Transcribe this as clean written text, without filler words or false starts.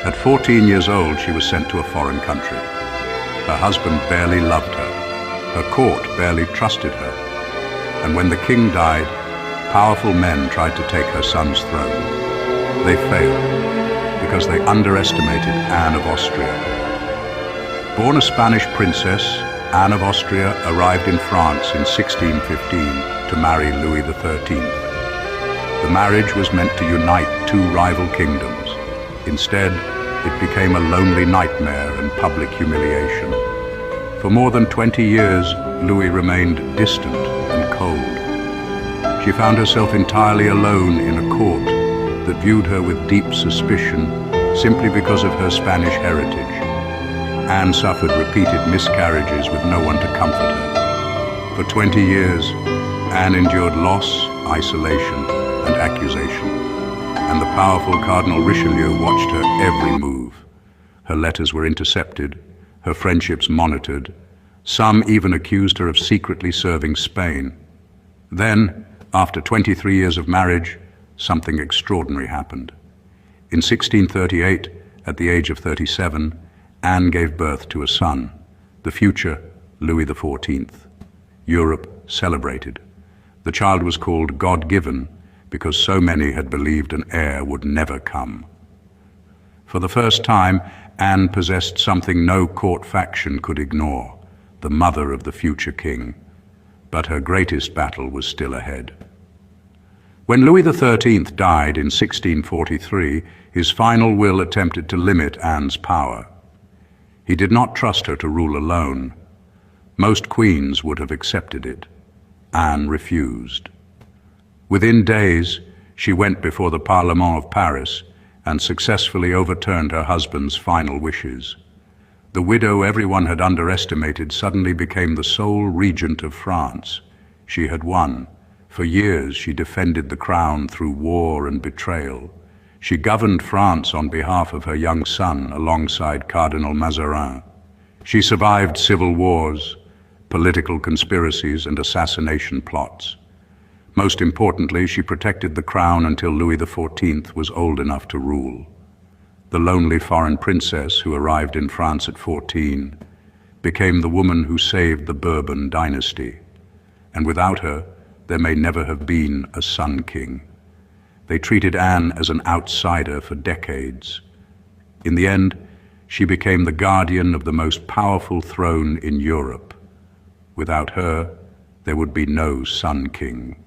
At 14 years old, she was sent to a foreign country. Her husband barely loved her. Her court barely trusted her. And when the king died, powerful men tried to take her son's throne. They failed because they underestimated Anne of Austria. Born a Spanish princess, Anne of Austria arrived in France in 1615 to marry Louis XIII. The marriage was meant to unite two rival kingdoms. Instead, it became a lonely nightmare and public humiliation. For more than 20 years, Louis remained distant and cold. She found herself entirely alone in a court that viewed her with deep suspicion simply because of her Spanish heritage. Anne suffered repeated miscarriages with no one to comfort her. For 20 years, Anne endured loss, isolation, and accusation. And the powerful Cardinal Richelieu watched her every move. Her letters were intercepted, her friendships monitored. Some even accused her of secretly serving Spain. Then, after 23 years of marriage, something extraordinary happened. In 1638, at the age of 37, Anne gave birth to a son, the future Louis XIV. Europe celebrated. The child was called God-given because so many had believed an heir would never come. For the first time, Anne possessed something no court faction could ignore, the mother of the future king. But her greatest battle was still ahead. When Louis XIII died in 1643, his final will attempted to limit Anne's power. He did not trust her to rule alone. Most queens would have accepted it. Anne refused. Within days, she went before the Parlement of Paris and successfully overturned her husband's final wishes. The widow everyone had underestimated suddenly became the sole regent of France. She had won. For years, she defended the crown through war and betrayal. She governed France on behalf of her young son alongside Cardinal Mazarin. She survived civil wars, political conspiracies, and assassination plots. Most importantly, she protected the crown until Louis XIV was old enough to rule. The lonely foreign princess who arrived in France at 14 became the woman who saved the Bourbon dynasty. And without her, there may never have been a Sun King. They treated Anne as an outsider for decades. In the end, she became the guardian of the most powerful throne in Europe. Without her, there would be no Sun King.